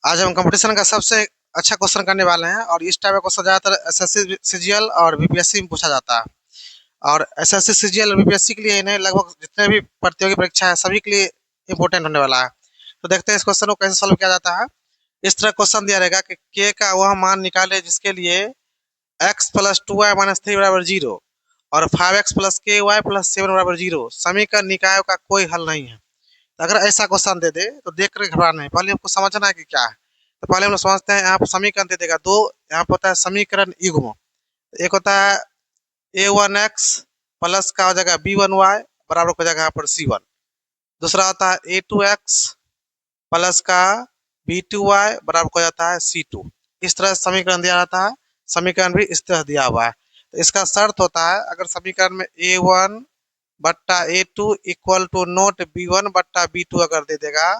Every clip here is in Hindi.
आज हम कंपटीशन का सबसे अच्छा क्वेश्चन करने वाले हैं और इस टाइप का क्वेश्चन ज़्यादातर एसएससी सीजीएल और बीपीएससी में पूछा जाता है। और एसएससी सीजीएल और बीपीएससी के लिए ही नहीं, लगभग जितने भी प्रतियोगी परीक्षा है सभी के लिए इंपॉर्टेंट होने वाला है। तो देखते हैं इस क्वेश्चन को कैसे सॉल्व किया जाता है। इस तरह क्वेश्चन दिया रहेगा कि के का वह मान निकाले जिसके लिए x plus two y minus three बराबर जीरो और five x plus k y plus seven बराबर जीरो समीकरण निकायों का कोई हल नहीं है। तो अगर ऐसा क्वेश्चन दे दे तो देख कर घबराना नहीं, पहले हमको समझना है कि क्या है। तो पहले हम लोग समझते हैं, यहाँ पर समीकरण दे देगा दो। यहाँ पर होता है समीकरण युग्म। एक होता है ए वन एक्स प्लस का हो जाएगा बी वन वाई बराबर हो जाएगा यहाँ पर सी वन। दूसरा होता है ए टू एक्स प्लस का बी टू वाई बराबर हो जाता है सी टू। इस तरह से समीकरण दिया जाता है। समीकरण भी इस तरह दिया हुआ है। तो इसका शर्त होता है, अगर समीकरण में ए वन बट्टा ए two equal to not B one बट्टा बी टू अगर दे देगा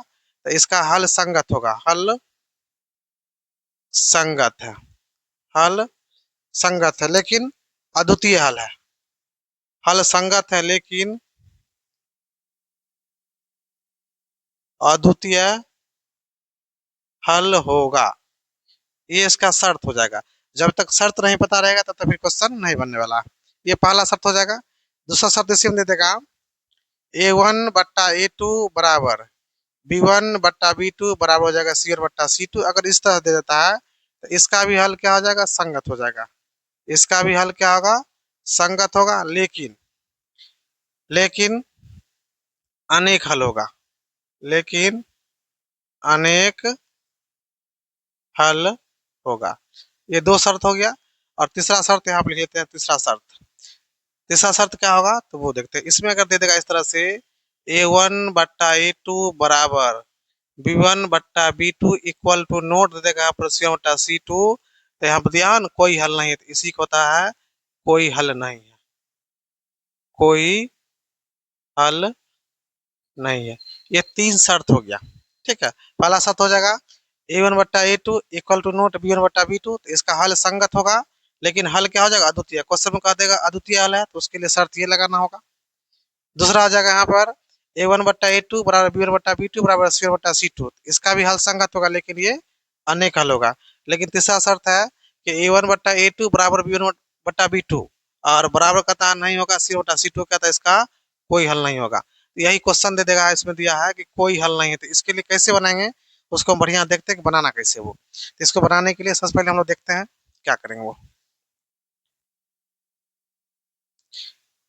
तो इसका हल संगत होगा। हल संगत है। हल संगत है लेकिन अद्वितीय हल है। हल संगत है लेकिन अद्वितीय हल होगा। ये इसका शर्त हो जाएगा। जब तक शर्त नहीं पता रहेगा तब तक फिर क्वेश्चन नहीं बनने वाला। ये पहला शर्त हो जाएगा। दूसरा शर्त इसी में दे देगा ए वन बट्टा ए टू बराबर बी वन बट्टा बी टू बराबर हो जाएगा सी वन बट्टा सी टू। अगर इस तरह दे देता है तो इसका भी हल क्या हो जाएगा, संगत हो जाएगा। इसका भी हल क्या होगा, संगत होगा। लेकिन लेकिन अनेक हल होगा। लेकिन अनेक हल होगा। ये दो शर्त हो गया। और तीसरा शर्त यहाँ पर लिख लेते हैं। तीसरा शर्त क्या होगा तो वो देखते हैं। इसमें अगर दे देगा इस तरह से ए वन बट्टा ए टू बराबर बी वन बट्टा B two equal to not दे देगा यहाँ पर सी वन बट्टा सी टू। तो यहाँ पर दिया ना कोई हल नहीं है, तो इसी को होता है कोई हल नहीं है। कोई हल नहीं है। ये तीन शर्त हो गया। ठीक है, पहला शर्त हो जाएगा ए वन बट्टा ए two equal to not B one बट्टा बी टू। तो इसका हल संगत होगा लेकिन हल क्या हो जाएगा, अद्वितीय। क्वेश्चन में कह देगा अद्वितीय हल है तो उसके लिए शर्त ये लगाना होगा। दूसरा आ जाएगा यहाँ पर ए वन बट्टा ए टू बराबर बी वन बट्टा बी टू बराबर सी वन बट्टा सी टू। इसका भी हल संगत होगा लेकिन ये अनेक हल होगा। लेकिन तीसरा शर्त है कि ए वन बट्टा ए टू बराबर बी वन बट्टा बी टू और बराबर का नहीं होगा सी वन बट्टा सी टू का, तो इसका कोई हल नहीं होगा। यही क्वेश्चन दे देगा, इसमें दिया है कि कोई हल नहीं है। तो इसके लिए कैसे बनाएंगे उसको हम बढ़िया देखते हैं कि बनाना कैसे वो। तो इसको बनाने के लिए सबसे पहले हम लोग देखते हैं क्या करेंगे वो।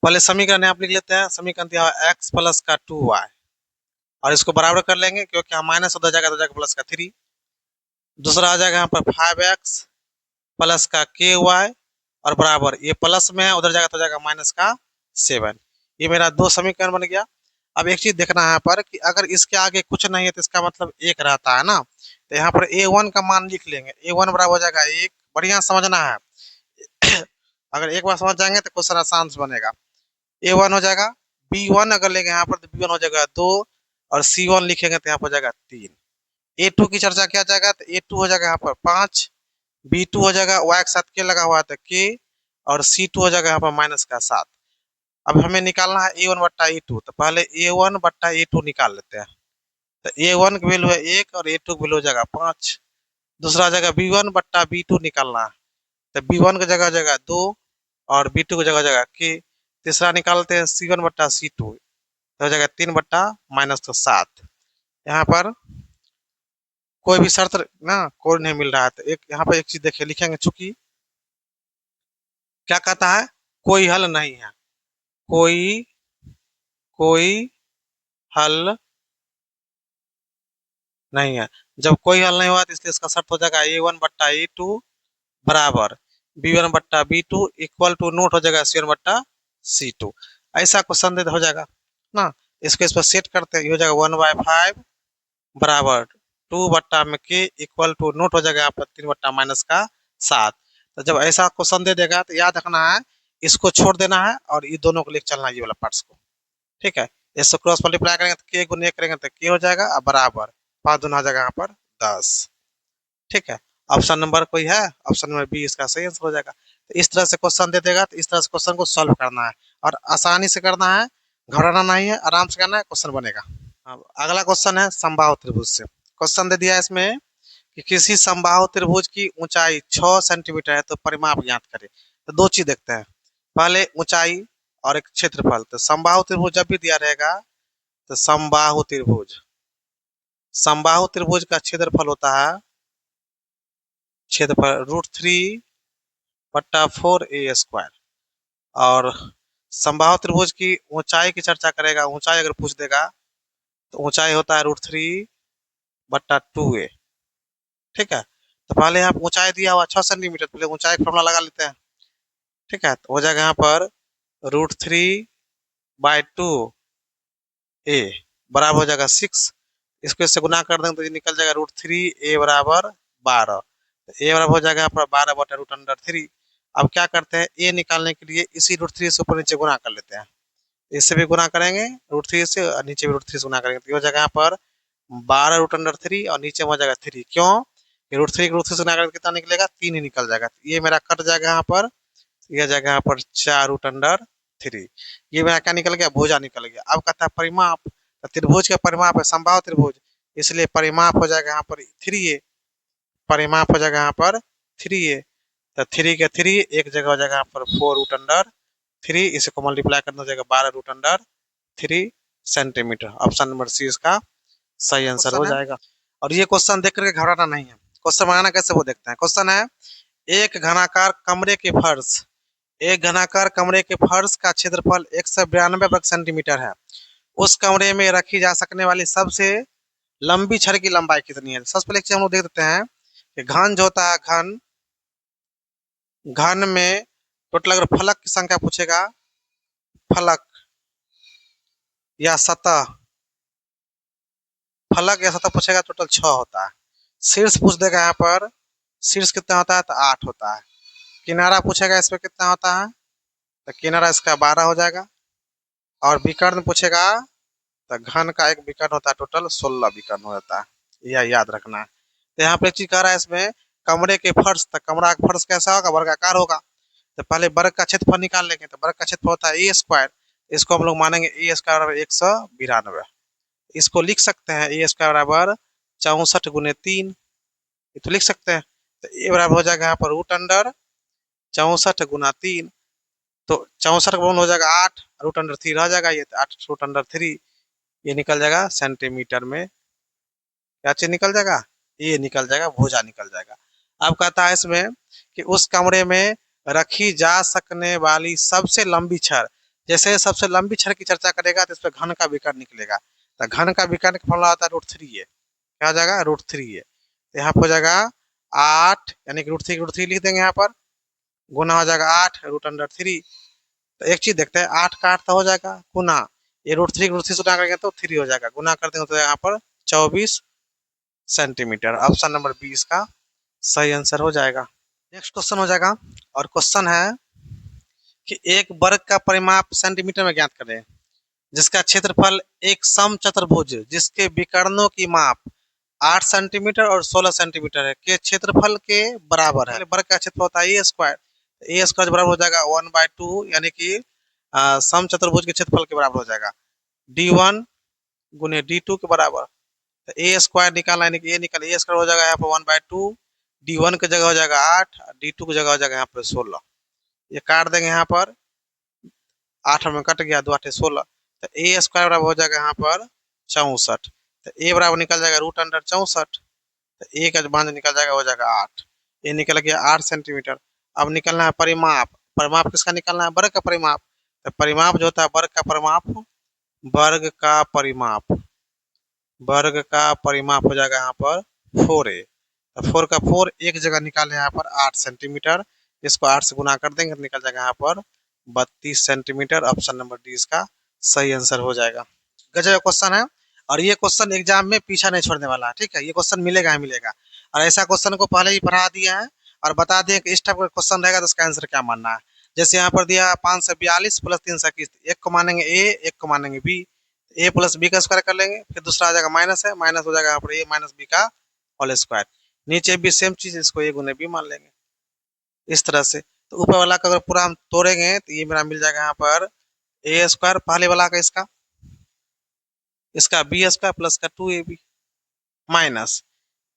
पहले समीकरण यहाँ लिख लेते हैं। समीकरण दिया हुआ एक्स प्लस का टू वाई और इसको बराबर कर लेंगे क्योंकि यहाँ माइनस उधर जाएगा तो जाएगा प्लस का थ्री। दूसरा आ जाएगा यहाँ पर फाइव एक्स प्लस का के वाई और बराबर ये प्लस में है उधर जाएगा तो जाएगा माइनस का सेवन। ये मेरा दो समीकरण बन गया। अब एक चीज देखना है यहाँ पर कि अगर इसके आगे कुछ नहीं है तो इसका मतलब एक रहता है ना। तो यहाँ पर ए वन का मान लिख लेंगे। ए वन बराबर हो जाएगा एक। बढ़िया समझना है। अगर एक बार समझ जाएंगे तो क्वेश्चन आसान से बनेगा। ए वन हो जाएगा, बी वन अगर लेंगे यहाँ पर तो बी वन हो जाएगा दो और सी वन लिखेंगे तो यहाँ पर हो जाएगा तीन। ए टू की चर्चा किया जाएगा तो ए टू हो जाएगा यहाँ पर पाँच, बी टू हो जाएगा वाई के साथ के लगा हुआ है के और सी टू हो जाएगा यहाँ पर माइनस का सात। अब हमें निकालना है ए वन बट्टा ए टू। तो पहले ए वन बट्टा ए टू निकाल लेते हैं। तो ए वन की वैल्यू है एक और ए टू की वैल्यू हो जाएगा पाँच। दूसरा जगह बी वन बट्टा बी टू निकालना है। तो बी वन की जगह हो जाएगा दो और बी टू की जगह हो जाएगा के। तीसरा निकालते हैं सी वन बट्टा सी टू, तो हो जाएगा तीन बट्टा माइनस तो सात। यहाँ पर कोई भी शर्त ना कोई नहीं मिल रहा है। तो एक यहाँ पर एक चीज देखिए लिखेंगे, चूंकि क्या कहता है कोई हल नहीं है। कोई कोई हल नहीं है। जब कोई हल नहीं हुआ तो इसलिए इसका शर्त हो जाएगा ए वन बट्टा ए टू बराबर बी वन बट्टा B two equal to not हो जाएगा सी वन बट्टा सी टू। ऐसा क्वेश्चन दे हो जाएगा ना। इसको इस पर सेट करते हैं। ये हो जाएगा वन बाय फाइव बराबर टू बट्टा में के इक्वल टू नोट हो जाएगा यहाँ पर तीन बट्टा माइनस का सात। तो जब ऐसा क्वेश्चन दे देगा तो याद रखना है, इसको छोड़ देना है और ये दोनों को लेकर चलना है, ये वाला पार्ट्स को। ठीक है, इसको क्रॉस मल्टीप्लाई करेंगे तो के गुने करेंगे तो के हो जाएगा और बराबर पाँच दूना हो जाएगा यहाँ पर 10। ठीक है, ऑप्शन नंबर कोई है, ऑप्शन नंबर बी इसका सही आंसर हो जाएगा। तो इस तरह से क्वेश्चन दे देगा तो इस तरह से क्वेश्चन को सॉल्व करना है और आसानी से करना है। घबराना नहीं है, आराम से करना है, क्वेश्चन बनेगा। अब अगला क्वेश्चन है समबाहु त्रिभुज से। क्वेश्चन दे दिया है इसमें कि किसी समबाहु त्रिभुज की ऊंचाई 6 सेंटीमीटर है तो परिमाप ज्ञात करें। तो दो चीज देखते हैं, पहले ऊंचाई और एक क्षेत्रफल। तो समबाहु त्रिभुज जब भी दिया रहेगा तो समबाहु त्रिभुज का क्षेत्रफल होता है, क्षेत्रफल √3/4a²। और समबाहु त्रिभुज की ऊंचाई की चर्चा करेगा, ऊंचाई अगर पूछ देगा तो ऊंचाई होता है √3/2a। ठीक है, तो पहले यहाँ ऊंचाई दिया हुआ 6 सेंटीमीटर, पहले ऊंचाई का फॉर्मूला लगा लेते हैं। ठीक है, तो हो जाएगा यहाँ पर √3/2 ए बराबर हो जाएगा 6। इसको इससे गुना कर देंगे तो ये निकल जाएगा √3a बराबर 12। तो ए बराबर हो जाएगा यहाँ पर 12/√3। अब क्या करते हैं, ए निकालने के लिए इसी √3 से ऊपर नीचे गुना कर लेते हैं। इससे भी गुना करेंगे √3 से, और नीचे भी √3 से गुना करेंगे तो ये हो जाएगा यहाँ पर 12√3 और नीचे हो जाएगा 3। क्यों, √3 से गुना करके कितना निकलेगा, 3 ही निकल जाएगा। तो ये मेरा कट जाएगा यहाँ पर, यह जगह यहाँ पर 4√3। ये मेरा क्या निकल गया, भुजा निकल गया। अब कहता है परिमाप, तो त्रिभुज का परिमाप है समबाहु त्रिभुज, इसलिए परिमाप हो जाएगा यहाँ पर 3a। परिमाप हो जाएगा यहाँ पर 3a। तो 3 के 3 एक जगह हो जाएगा यहाँ पर 4√3, इसको मल्टीप्लाई करना हो जाएगा 12√3 सेंटीमीटर। ऑप्शन नंबर सी इसका सही आंसर हो जाएगा। और ये क्वेश्चन देख करके घबराना नहीं है। क्वेश्चन बनाना कैसे वो देखते हैं। क्वेश्चन है, एक घनाकार कमरे के फर्श का क्षेत्रफल 192 वर्ग सेंटीमीटर है। उस कमरे में रखी जा सकने वाली सबसे लंबी छड़ की लंबाई कितनी है। सबसे पहले एक चीज हम लोग देख देते हैं कि घन जो होता है, घन में टोटल अगर फलक की संख्या पूछेगा, फलक या सतह, फलक या सतह पूछेगा टोटल 6 होता है। शीर्ष पूछ देगा यहाँ पर, शीर्ष कितना होता है तो 8 होता है। किनारा पूछेगा इसमें कितना होता है, तो किनारा इसका 12 हो जाएगा। और विकर्ण पूछेगा तो घन का एक विकर्ण होता है, टोटल 16 विकर्ण हो जाता है, यह याद रखना है। तो यहाँ पे एक चीज कह रहा है इसमें, कमरे के फर्श, तो कमरा का फर्श कैसा होगा, वर्गाकार होगा। तो पहले वर्ग का क्षेत्रफल निकाल लेंगे, तो वर्ग का क्षेत्रफल होता है a²। इसको हम लोग मानेंगे a² बराबर 192। इसको लिख सकते हैं a² बराबर 64 × 3, ये तो लिख सकते हैं। तो a बराबर हो जाएगा यहाँ पर √64 × 3। तो 64 का हो जाएगा 8, √3 रह जाएगा, ये 8√3 ये निकल जाएगा सेंटीमीटर में। क्या चीज निकल जाएगा, ये निकल जाएगा, भुजा निकल जाएगा। अब कहता है इसमें कि उस कमरे में रखी जा सकने वाली सबसे लंबी छड़, जैसे सबसे लंबी छड़ की चर्चा करेगा तो इसमें घन का विकर्ण निकलेगा। तो घन का विकर्ण का फॉर्मूला आता है √3a। क्या हो जाएगा, √3a। तो यहाँ पर हो जाएगा 8, यानी कि √3 लिख देंगे यहाँ पर, गुना हो जाएगा 8√3। तो एक चीज देखते हैं, 8 का 8 तो हो जाएगा गुना, ये √3 से गुना करेंगे तो 3 हो जाएगा, गुना कर देंगे तो यहाँ पर 24 सेंटीमीटर। ऑप्शन नंबर 20 का सही आंसर हो जाएगा। नेक्स्ट क्वेश्चन हो जाएगा, और क्वेश्चन है कि एक वर्ग का परिमाप सेंटीमीटर में ज्ञात करें, जिसका क्षेत्रफल एक समचतुर्भुज जिसके विकर्णों की माप 8 सेंटीमीटर और 16 सेंटीमीटर है के क्षेत्रफल के बराबर है। वर्ग का क्षेत्रफल होता है a² बराबर हो जाएगा 1/2, यानी कि समचतुर्भुज के क्षेत्रफल के बराबर हो जाएगा d1 गुने d2 के बराबर। तो a² निकालना, यानी कि ये निकाल, a² हो जाएगा यहाँ पर 1/2, d1 की जगह हो जाएगा 8, d2 की जगह हो जाएगा यहाँ पर 16। ये काट देंगे यहाँ पर, 8 में कट गया, 2 8 16। तो a² बराबर हो जाएगा यहाँ पर 64। तो a बराबर निकल जाएगा √64। तो a का मान निकल जाएगा, हो जाएगा 8। ये निकल गया 8 सेंटीमीटर। अब निकलना है परिमाप। परिमाप किसका निकलना है, वर्ग का परिमाप। तो परिमाप जो होता है वर्ग का परिमाप, वर्ग का परिमाप, वर्ग का परिमाप हो जाएगा यहाँ पर 4a। तो 4 का 4 एक जगह निकाले यहाँ पर 8 सेंटीमीटर, इसको 8 से गुना कर देंगे तो निकल जाएगा यहाँ पर 32 सेंटीमीटर। ऑप्शन नंबर डी इसका सही आंसर हो जाएगा। गजब क्वेश्चन है, और ये क्वेश्चन एग्जाम में पीछा नहीं छोड़ने वाला है। ठीक है, ये क्वेश्चन मिलेगा ही मिलेगा, और ऐसा क्वेश्चन को पहले ही पढ़ा दिया है और बता दिए कि इस टाइप का क्वेश्चन रहेगा तो इसका आंसर क्या मानना है। जैसे यहाँ पर दिया 542 + 321, एक को मानेंगे ए, एक को मानेंगे बी। a + b का स्क्वायर कर लेंगे, फिर दूसरा आ जाएगा माइनस है, माइनस हो जाएगा यहाँ पर a - b का होल स्क्वायर। नीचे भी सेम चीज, इसको a गुने b मान लेंगे इस तरह से। तो ऊपर वाला का अगर पूरा हम तोड़ेंगे तो ये मेरा मिल जाएगा यहाँ पर a² पहले वाला का, इसका b² + का 2ab माइनस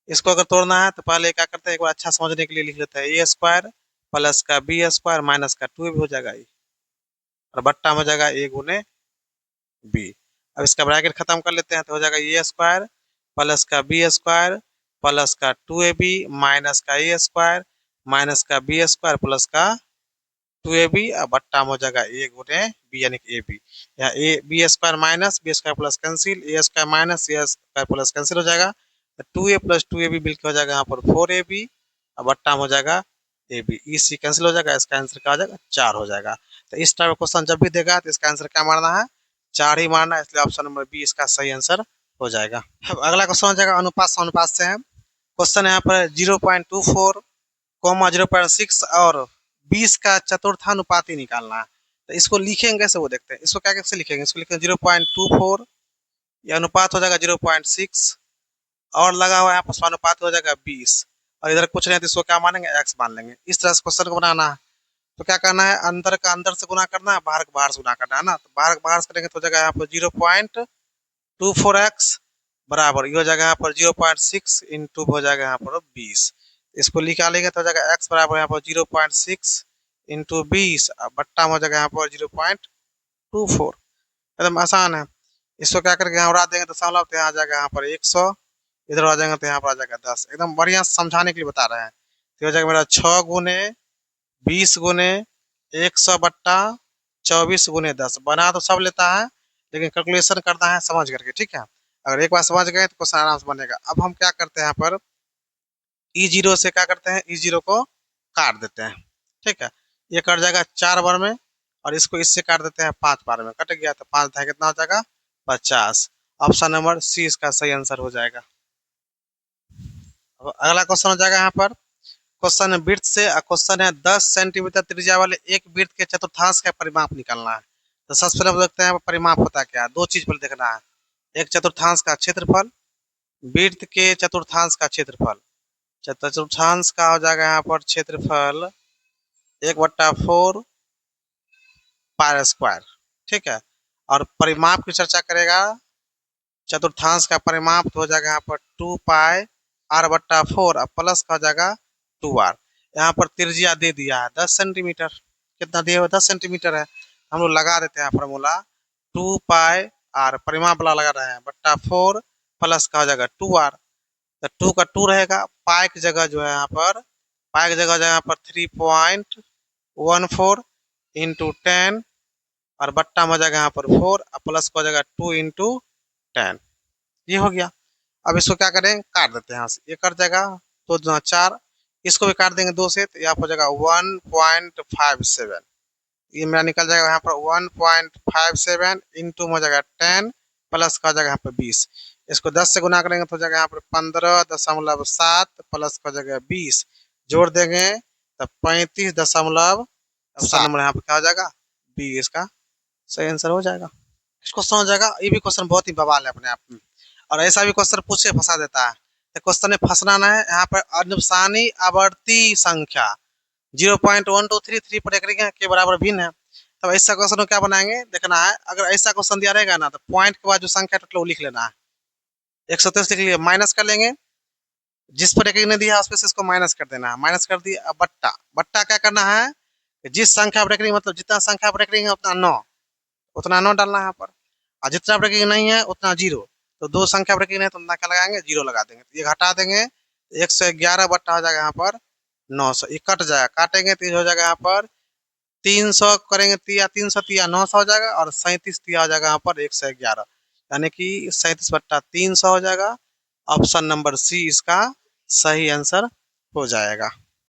इसको अगर तोड़ना है तो पहले क्या करते हैं, एक बार अच्छा समझने के लिए लिख लेते हैं, ए स्क्वायर प्लस का बी स्क्वायर माइनस का 2ab हो जाएगा ये, और बट्टा में हो जाएगा ए गुने बी। अब इसका ब्रैकेट खत्म कर लेते हैं तो हो जाएगा ए स्क्वायर प्लस का बी स्क्वायर प्लस का 2ab माइनस का ए स्क्वायर माइनस का बी स्क्वायर प्लस का 2ab, बट्टा में हो जाएगा ए गुने बी यानी कि ए बी। यहाँ a b square minus b square plus cancel, a square minus a square plus cancel हो जाएगा, तो 2a प्लस 2ab मिलकर हो जाएगा यहाँ पर 4ab, और बट्टा में हो जाएगा A B. E C cancel हो जाएगा, इसका आंसर क्या हो जाएगा 4 हो जाएगा। तो इस टाइप का क्वेश्चन जब भी देगा तो इसका आंसर क्या मारना है, 4 ही मारना है, इसलिए ऑप्शन नंबर बी इसका सही आंसर हो जाएगा। अब अगला क्वेश्चन हो जाएगा अनुपात से अनुपात से है। क्वेश्चन यहाँ पर 0.24, 0.6 और 20 का चतुर्थानुपाती निकालना है। तो इसको लिखेंगे कैसे वो देखते हैं, इसको क्या कैसे लिखेंगे, इसको लिखेंगे 0.24, ये अनुपात हो जाएगा 0.6, और लगा हुआ है यहाँ पर समानुपात हो जाएगा 20, और इधर कुछ नहीं तो इसको क्या मानेंगे x मान लेंगे। इस तरह से क्वेश्चन को बनाना है। तो क्या करना है, अंदर का अंदर से गुना करना है, बाहर का बाहर से गुना करना है ना। तो बाहर का बाहर से करेंगे तो हो जाएगा यहाँ पर 0.24x बराबर ये हो जाएगा यहाँ पर 0.6 इंटू हो जाएगा यहाँ पर 20। इसको निकालेंगे तो हो जाएगा x बराबर यहाँ पर 0.6 इंटू 20, बट्टा में हो जाएगा यहाँ पर 0.24। एकदम आसान है। इसको क्या करके यहाँ उड़ा देंगे तो दशमलव, तो यहाँ आ जाएगा यहाँ पर 100, इधर आ जाएगा तो यहाँ पर आ जाएगा 10। एकदम बढ़िया समझाने के लिए बता रहे हैं। तो हो जाएगा मेरा 6 गुने 20 गुने 100 बट्टा 24 गुने 10। बना तो सब लेता है लेकिन कैलकुलेशन करना है समझ करके, ठीक है। अगर एक बार समझ गए तो क्वेश्चन आराम से बनेगा। अब हम क्या करते हैं यहाँ पर E0 से क्या करते हैं, E0 को काट देते हैं, ठीक है। ये कट जाएगा 4 बार में, और इसको इससे काट देते हैं 5 बार में, कट गया तो 5 था कितना हो जाएगा 50। ऑप्शन नंबर सी इसका सही आंसर हो जाएगा। अब अगला क्वेश्चन हो जाएगा यहाँ पर, क्वेश्चन है वृत्त से, क्वेश्चन है 10 सेंटीमीटर त्रिज्या वाले एक वृत्त के चतुर्थांश का परिमाप निकालना है। तो सबसे पहले हम देखते हैं परिमाप होता क्या है। दो चीज पहले देखना है, एक चतुर्थांश का क्षेत्रफल, वृत्त के चतुर्थांश का क्षेत्रफल। चतुर्थांश का हो जाएगा यहाँ पर क्षेत्रफल 1/4 पाई स्क्वायर, ठीक है। और परिमाप की चर्चा करेगा, चतुर्थांश का परिमाप तो हो जाएगा यहाँ पर 2 पाई r/4 और प्लस का हो जाएगा 2r। यहाँ पर त्रिज्या दे दिया है 10 सेंटीमीटर, कितना दिया हुआ 10 सेंटीमीटर है। हम लोग लगा देते हैं फॉर्मूला 2 पाई r, परिमाप वाला लगा रहे हैं, बट्टा 4 प्लस का हो जाएगा 2r। तो 2 का 2 रहेगा, पाई की जगह जो है यहाँ पर, पाई की जगह हो जाएगा यहाँ पर 3.14 इंटू 10, और बट्टा में हो जाएगा यहाँ पर 4 और प्लस का हो जाएगा 2 इंटू 10। ये हो गया। अब इसको क्या करें, काट देते हैं यहाँ से, ये कट जाएगा 2 दूना 4, इसको भी काट देंगे 2 से, तो यहाँ पर हो जाएगा 1.57। ये मेरा निकल जाएगा यहाँ पर 1.57 इंटू हो जाएगा 10 प्लस का हो जाएगा यहाँ पर 20। इसको 10 से गुना करेंगे तो हो जाएगा यहाँ पर 15.7 प्लस का हो जाएगा 20, जोड़ देंगे तो 35.7 नंबर यहाँ पर क्या हो जाएगा बी, इसका सही आंसर हो जाएगा। इस क्वेश्चन हो जाएगा, ये भी क्वेश्चन बहुत ही बवाल है अपने आप में, और ऐसा भी क्वेश्चन पूछ के फंसा देता है। तो क्वेश्चन में फंसना ना है। यहाँ पर अनुसानी आवर्ती संख्या 0.1233 पर एकरिंग के बराबर भिन्न है। तब ऐसा क्वेश्चन को क्या बनाएंगे देखना है। अगर ऐसा क्वेश्चन दिया रहेगा ना तो पॉइंट के बाद जो संख्या टोटल वो लिख लेना है। 123 लिख लिया, माइनस कर लेंगे, जिस पर एकरिंग ने दिया उस पर से इसको माइनस कर देना है, माइनस कर दिया। अब बट्टा, बट्टा क्या करना है, जिस संख्या पर एकरिंग मतलब जितना संख्या पर एकरिंग है उतना 9 डालना है यहाँ पर, और जितना ब्रेकिंग नहीं है उतना 0। तो दो संख्या ब्रेकिंग है तो उतना क्या लगाएंगे 0 लगा देंगे। ये घटा देंगे 111 बट्टा हो जाएगा यहाँ पर 900, ये कट जाएगा, काटेंगे तो हो जाएगा यहाँ पर 300 करेंगे, तिया 300 तिया 900 हो जाएगा, और 37 तिया हो जाएगा यहाँ पर 111, यानी कि 37 बट्टा 300 हो जाएगा। ऑप्शन नंबर सी इसका सही आंसर हो जाएगा।